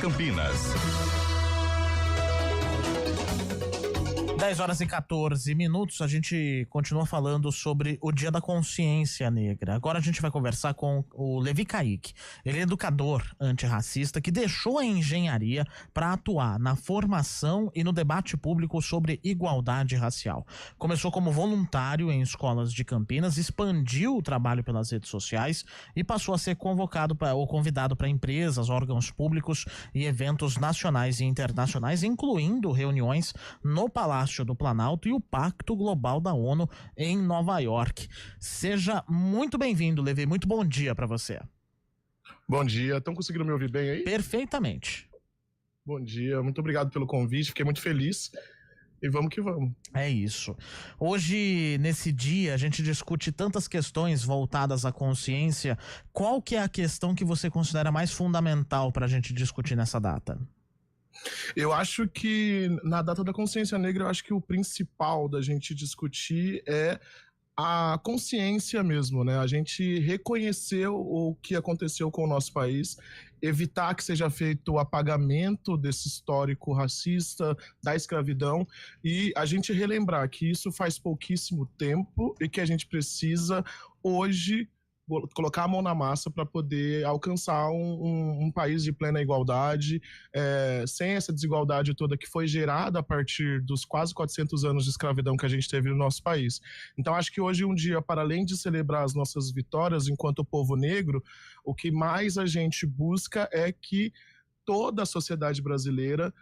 Campinas. 10h14, a gente continua falando sobre o Dia da Consciência Negra. Agora a gente vai conversar com o Levi Kaique. Ele é educador antirracista que deixou a engenharia para atuar na formação e no debate público sobre igualdade racial. Começou como voluntário em escolas de Campinas, expandiu o trabalho pelas redes sociais e passou a ser convocado ou convidado para empresas, órgãos públicos e eventos nacionais e internacionais, incluindo reuniões no Palácio do Planalto e o Pacto Global da ONU em Nova York. Seja muito bem-vindo, Levi. Muito bom dia para você. Bom dia. Estão conseguindo me ouvir bem aí? Perfeitamente. Bom dia. Muito obrigado pelo convite. Fiquei muito feliz. E vamos que vamos. É isso. Hoje, nesse dia, a gente discute tantas questões voltadas à consciência. Qual que é a questão que você considera mais fundamental para a gente discutir nessa data? Eu acho que na data da consciência negra, eu acho que o principal da gente discutir é a consciência mesmo, né? A gente reconhecer o que aconteceu com o nosso país, evitar que seja feito o apagamento desse histórico racista, da escravidão, e a gente relembrar que isso faz pouquíssimo tempo e que a gente precisa hoje colocar a mão na massa para poder alcançar um país de plena igualdade, sem essa desigualdade toda que foi gerada a partir dos quase 400 anos de escravidão que a gente teve no nosso país. Então acho que hoje um dia, para além de celebrar as nossas vitórias enquanto povo negro, o que mais a gente busca é que toda a sociedade brasileira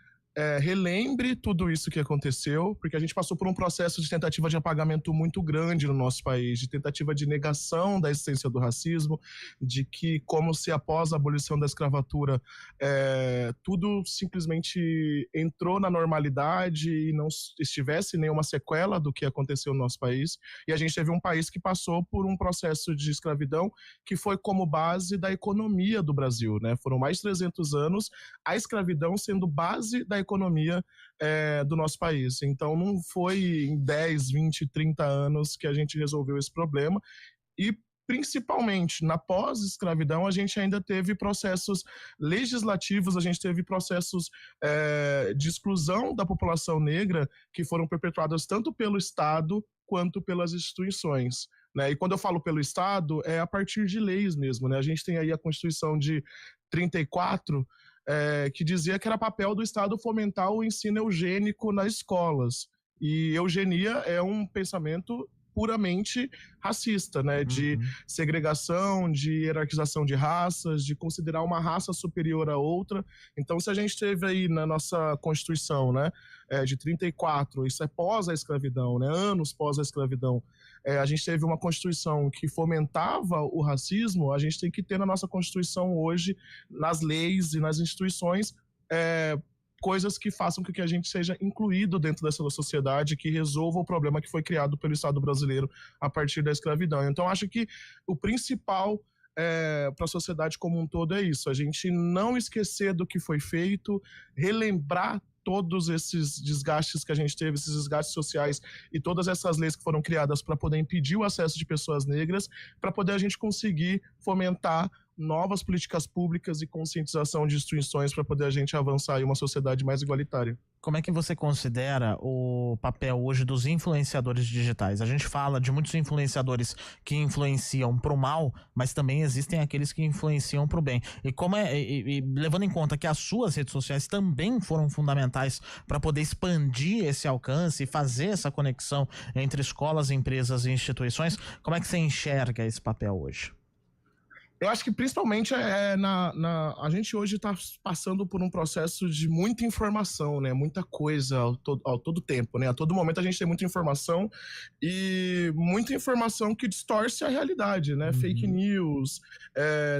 relembre tudo isso que aconteceu, porque a gente passou por um processo de tentativa de apagamento muito grande no nosso país, de tentativa de negação da essência do racismo, de que como se após a abolição da escravatura tudo simplesmente entrou na normalidade e não estivesse nenhuma sequela do que aconteceu no nosso país, e a gente teve um país que passou por um processo de escravidão que foi como base da economia do Brasil, né? Foram mais de 300 anos a escravidão sendo base da economia do nosso país. Então não foi em 10, 20, 30 anos que a gente resolveu esse problema, e principalmente na pós-escravidão a gente ainda teve processos legislativos, a gente teve processos de exclusão da população negra que foram perpetuados tanto pelo Estado quanto pelas instituições, né? E quando eu falo pelo Estado, é a partir de leis mesmo, né? A gente tem aí a Constituição de 34, que dizia que era papel do Estado fomentar o ensino eugênico nas escolas. E eugenia é um pensamento puramente racista, né? De segregação, de hierarquização de raças, de considerar uma raça superior a outra. Então, se a gente teve aí na nossa Constituição, né, de 34, isso é pós a escravidão, né, anos pós a escravidão, a gente teve uma Constituição que fomentava o racismo, a gente tem que ter na nossa Constituição hoje, nas leis e nas instituições, coisas que façam com que a gente seja incluído dentro dessa sociedade, que resolva o problema que foi criado pelo Estado brasileiro a partir da escravidão. Então, acho que o principal para a sociedade como um todo é isso, a gente não esquecer do que foi feito, relembrar todos esses desgastes que a gente teve, esses desgastes sociais e todas essas leis que foram criadas para poder impedir o acesso de pessoas negras, para poder a gente conseguir fomentar novas políticas públicas e conscientização de instituições para poder a gente avançar em uma sociedade mais igualitária. Como é que você considera o papel hoje dos influenciadores digitais? A gente fala de muitos influenciadores que influenciam pro mal, mas também existem aqueles que influenciam pro bem. E levando em conta que as suas redes sociais também foram fundamentais para poder expandir esse alcance e fazer essa conexão entre escolas, empresas e instituições, como é que você enxerga esse papel hoje? Eu acho que principalmente a gente hoje está passando por um processo de muita informação, né? Muita coisa ao todo tempo, né? A todo momento a gente tem muita informação e muita informação que distorce a realidade, né? Fake news,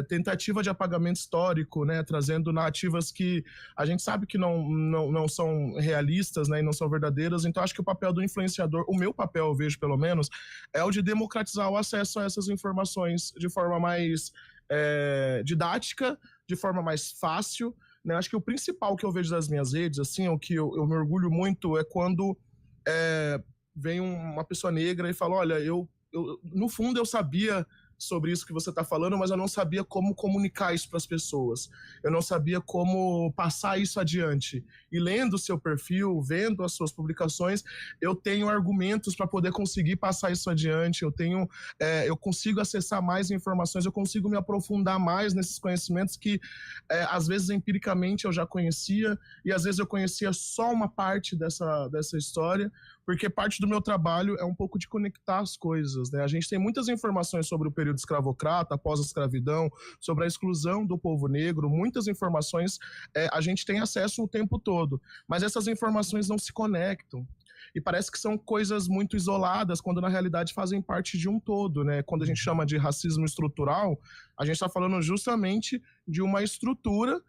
tentativa de apagamento histórico, né? Trazendo narrativas que a gente sabe que não são realistas, né? E não são verdadeiras. Então acho que o papel do influenciador, o meu papel, eu vejo pelo menos, é o de democratizar o acesso a essas informações de forma mais didática, de forma mais fácil, né? Acho que o principal que eu vejo das minhas redes, assim, o que eu me orgulho muito é quando vem uma pessoa negra e fala, olha, eu no fundo eu sabia sobre isso que você está falando, mas eu não sabia como comunicar isso para as pessoas. Eu não sabia como passar isso adiante. E lendo o seu perfil, vendo as suas publicações, eu tenho argumentos para poder conseguir passar isso adiante. Eu consigo acessar mais informações, eu consigo me aprofundar mais nesses conhecimentos que, às vezes, empiricamente eu já conhecia, e às vezes eu conhecia só uma parte dessa história, porque parte do meu trabalho é um pouco de conectar as coisas, né? A gente tem muitas informações sobre o período escravocrata, após a escravidão, sobre a exclusão do povo negro, muitas informações a gente tem acesso o tempo todo, mas essas informações não se conectam. E parece que são coisas muito isoladas, quando na realidade fazem parte de um todo, né? Quando a gente chama de racismo estrutural, a gente está falando justamente de uma estrutura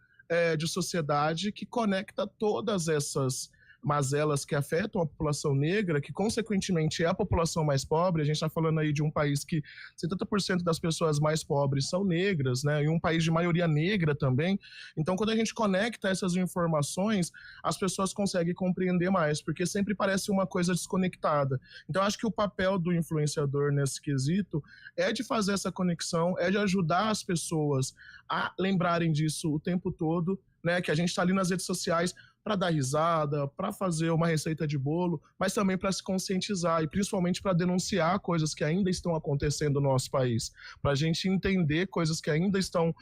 de sociedade que conecta todas essas mazelas que afetam a população negra, que consequentemente é a população mais pobre. A gente está falando aí de um país que 70% das pessoas mais pobres são negras, né? E um país de maioria negra também. Então, quando a gente conecta essas informações, as pessoas conseguem compreender mais, porque sempre parece uma coisa desconectada. Então, acho que o papel do influenciador nesse quesito é de fazer essa conexão, é de ajudar as pessoas a lembrarem disso o tempo todo, né? Que a gente está ali nas redes sociais para dar risada, para fazer uma receita de bolo, mas também para se conscientizar e principalmente para denunciar coisas que ainda estão acontecendo no nosso país, para a gente entender coisas que ainda estão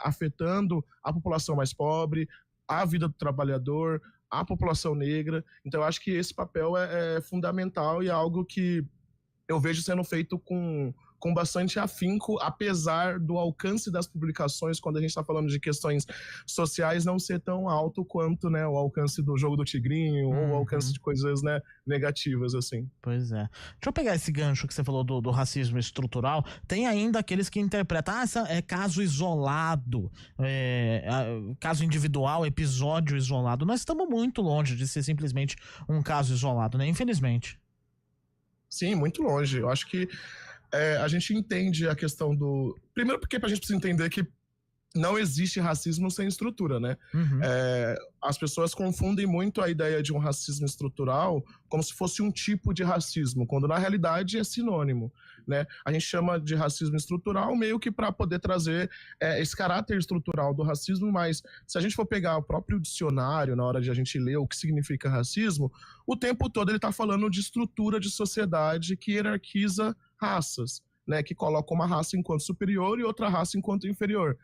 afetando a população mais pobre, a vida do trabalhador, a população negra. Então, eu acho que esse papel é fundamental e é algo que eu vejo sendo feito com bastante afinco, apesar do alcance das publicações, quando a gente está falando de questões sociais, não ser tão alto quanto, né, o alcance do Jogo do Tigrinho, ou o alcance de coisas, né, negativas, assim. Pois é. Deixa eu pegar esse gancho que você falou do racismo estrutural. Tem ainda aqueles que interpretam, essa é caso isolado, caso individual, episódio isolado. Nós estamos muito longe de ser simplesmente um caso isolado, né, infelizmente. Sim, muito longe. Eu acho que a gente entende a questão do... Primeiro porque a gente precisa entender que não existe racismo sem estrutura, né? Uhum. As pessoas confundem muito a ideia de um racismo estrutural como se fosse um tipo de racismo, quando na realidade é sinônimo, né? A gente chama de racismo estrutural meio que para poder trazer esse caráter estrutural do racismo, mas se a gente for pegar o próprio dicionário na hora de a gente ler o que significa racismo, o tempo todo ele está falando de estrutura de sociedade que hierarquiza raças, né, que coloca uma raça enquanto superior e outra raça enquanto inferior.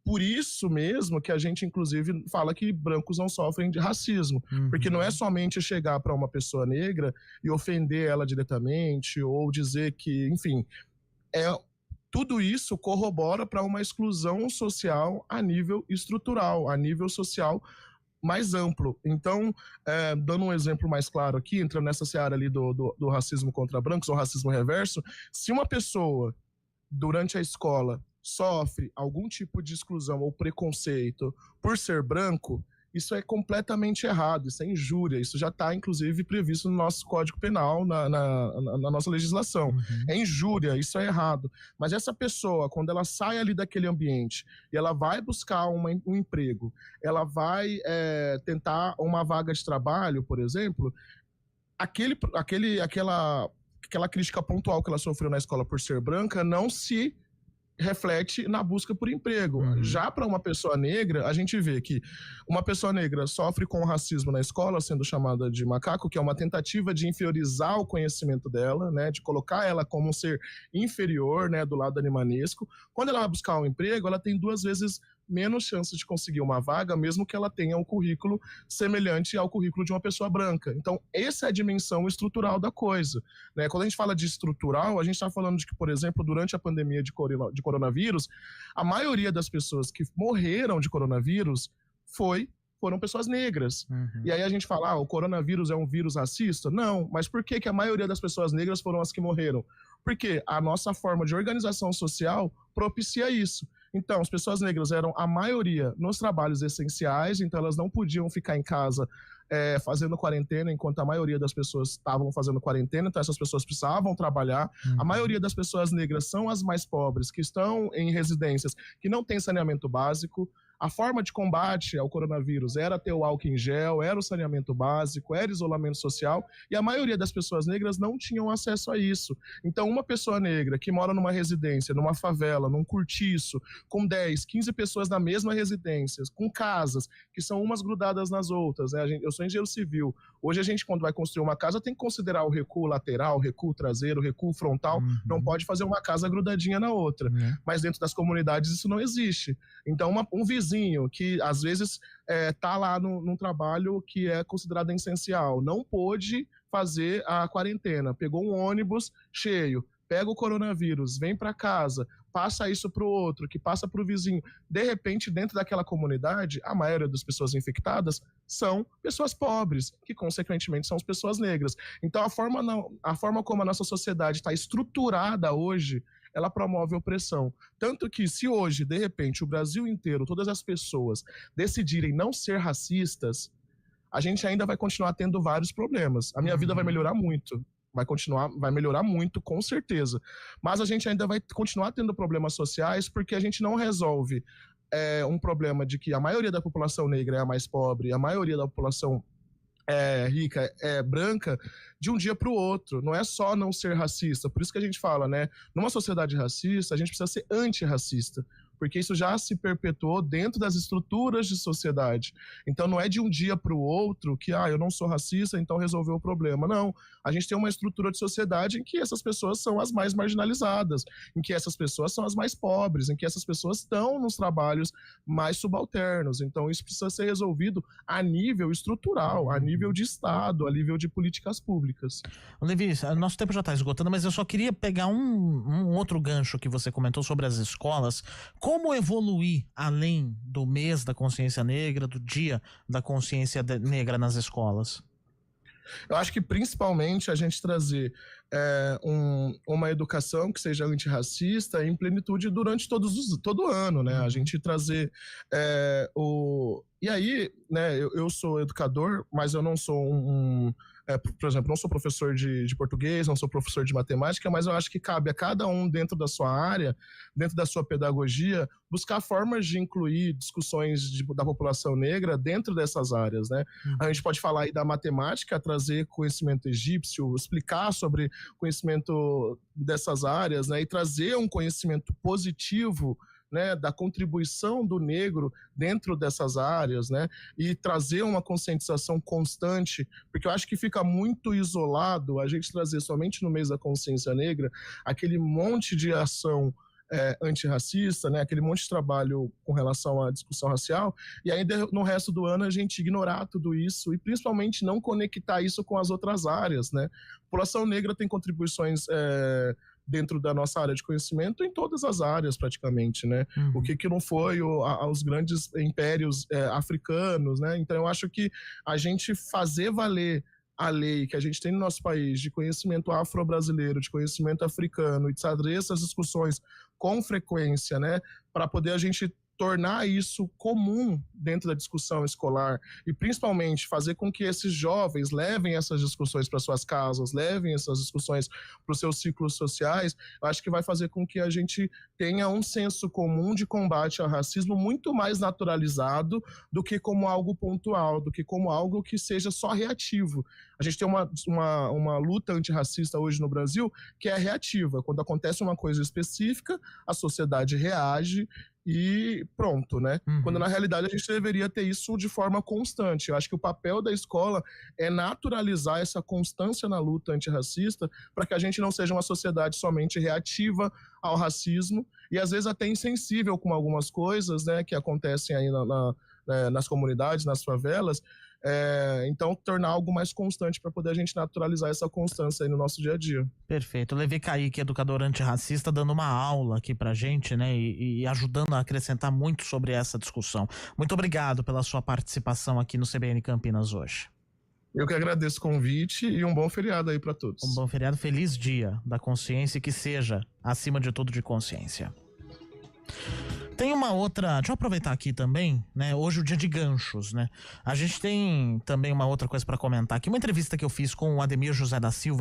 Por isso mesmo que a gente, inclusive, fala que brancos não sofrem de racismo. Uhum. Porque não é somente chegar para uma pessoa negra e ofender ela diretamente ou dizer que, enfim, tudo isso corrobora para uma exclusão social a nível estrutural, a nível social mais amplo. Então, dando um exemplo mais claro aqui, entrando nessa seara ali do racismo contra brancos, ou racismo reverso, se uma pessoa, durante a escola, sofre algum tipo de exclusão ou preconceito por ser branco, isso é completamente errado, isso é injúria, isso já está, inclusive, previsto no nosso Código Penal, na nossa legislação. Uhum. É injúria, isso é errado. Mas essa pessoa, quando ela sai ali daquele ambiente e ela vai buscar um emprego, ela vai tentar uma vaga de trabalho, por exemplo, aquela crítica pontual que ela sofreu na escola por ser branca não se reflete na busca por emprego. Uhum. Já para uma pessoa negra, a gente vê que uma pessoa negra sofre com racismo na escola, sendo chamada de macaco, que é uma tentativa de inferiorizar o conhecimento dela, né, de colocar ela como um ser inferior, né, do lado animanesco. Quando ela vai buscar um emprego, ela tem 2 vezes menos chance de conseguir uma vaga, mesmo que ela tenha um currículo semelhante ao currículo de uma pessoa branca. Então, essa é a dimensão estrutural da coisa, né? Quando a gente fala de estrutural, a gente está falando de que, por exemplo, durante a pandemia de coronavírus, a maioria das pessoas que morreram de coronavírus foram pessoas negras. Uhum. E aí a gente fala, o coronavírus é um vírus racista? Não, mas por que a maioria das pessoas negras foram as que morreram? Porque a nossa forma de organização social propicia isso. Então, as pessoas negras eram a maioria nos trabalhos essenciais, então elas não podiam ficar em casa fazendo quarentena, enquanto a maioria das pessoas estavam fazendo quarentena, então essas pessoas precisavam trabalhar. A maioria das pessoas negras são as mais pobres, que estão em residências que não têm saneamento básico. A forma de combate ao coronavírus era ter o álcool em gel, era o saneamento básico, era isolamento social, e a maioria das pessoas negras não tinham acesso a isso. Então, uma pessoa negra que mora numa residência, numa favela, num cortiço, com 10, 15 pessoas na mesma residência, com casas que são umas grudadas nas outras, né? Eu sou engenheiro civil. Hoje a gente, quando vai construir uma casa, tem que considerar o recuo lateral, o recuo traseiro, o recuo frontal. Não pode fazer uma casa grudadinha na outra. Mas dentro das comunidades isso não existe. Então, um vizinho que às vezes está lá num trabalho que é considerado essencial, não pôde fazer a quarentena, pegou um ônibus cheio, pega o coronavírus, vem para casa, passa isso para o outro, que passa para o vizinho. De repente, dentro daquela comunidade, a maioria das pessoas infectadas são pessoas pobres, que consequentemente são as pessoas negras. Então, a forma como a nossa sociedade está estruturada hoje, ela promove opressão. Tanto que se hoje, de repente, o Brasil inteiro, todas as pessoas decidirem não ser racistas, a gente ainda vai continuar tendo vários problemas. A minha vida vai melhorar muito. Vai melhorar muito, com certeza. Mas a gente ainda vai continuar tendo problemas sociais porque a gente não resolve um problema de que a maioria da população negra é a mais pobre, a maioria da população rica é branca, de um dia para o outro. Não é só não ser racista. Por isso que a gente fala, né? Numa sociedade racista, a gente precisa ser antirracista, porque isso já se perpetuou dentro das estruturas de sociedade. Então não é de um dia para o outro que, eu não sou racista, então resolveu o problema. Não, a gente tem uma estrutura de sociedade em que essas pessoas são as mais marginalizadas, em que essas pessoas são as mais pobres, em que essas pessoas estão nos trabalhos mais subalternos. Então isso precisa ser resolvido a nível estrutural, a nível de Estado, a nível de políticas públicas. Levi, nosso tempo já está esgotando, mas eu só queria pegar um outro gancho que você comentou sobre as escolas. Como evoluir além do mês da consciência negra, do dia da consciência negra nas escolas? Eu acho que principalmente a gente trazer uma educação que seja antirracista em plenitude durante todo ano, né? A gente trazer E aí, né, eu sou educador, mas eu não sou por exemplo, não sou professor de português, não sou professor de matemática, mas eu acho que cabe a cada um dentro da sua área, dentro da sua pedagogia, buscar formas de incluir discussões da população negra dentro dessas áreas, né? A gente pode falar aí da matemática, trazer conhecimento egípcio, explicar sobre conhecimento dessas áreas, né? E trazer um conhecimento positivo, né, da contribuição do negro dentro dessas áreas, né, e trazer uma conscientização constante, porque eu acho que fica muito isolado a gente trazer somente no mês da consciência negra aquele monte de ação antirracista, né, aquele monte de trabalho com relação à discussão racial, e ainda no resto do ano a gente ignorar tudo isso e principalmente não conectar isso com as outras áreas, né. A população negra tem contribuições dentro da nossa área de conhecimento em todas as áreas praticamente, né? O que não foi os grandes impérios africanos, né? Então eu acho que a gente fazer valer a lei que a gente tem no nosso país de conhecimento afro-brasileiro, de conhecimento africano e de trazer essas discussões com frequência, né? Para poder a gente tornar isso comum dentro da discussão escolar e principalmente fazer com que esses jovens levem essas discussões para suas casas, levem essas discussões para os seus ciclos sociais, eu acho que vai fazer com que a gente tenha um senso comum de combate ao racismo muito mais naturalizado do que como algo pontual, do que como algo que seja só reativo. A gente tem uma luta antirracista hoje no Brasil que é reativa. Quando acontece uma coisa específica, a sociedade reage e pronto, né? Quando na realidade a gente deveria ter isso de forma constante. Eu acho que o papel da escola é naturalizar essa constância na luta antirracista para que a gente não seja uma sociedade somente reativa ao racismo e às vezes até insensível com algumas coisas, né, que acontecem aí nas comunidades, nas favelas. Então tornar algo mais constante para poder a gente naturalizar essa constância aí no nosso dia a dia. Perfeito. Levi Kaique, educador antirracista, dando uma aula aqui pra gente, né, e ajudando a acrescentar muito sobre essa discussão. Muito obrigado pela sua participação aqui no CBN Campinas hoje. Eu que agradeço o convite e um bom feriado aí para todos. Um bom feriado, feliz dia da consciência e que seja, acima de tudo, de consciência. Tem uma outra, deixa eu aproveitar aqui também, né, hoje é o dia de ganchos, né, a gente tem também uma outra coisa para comentar aqui, uma entrevista que eu fiz com o Ademir José da Silva,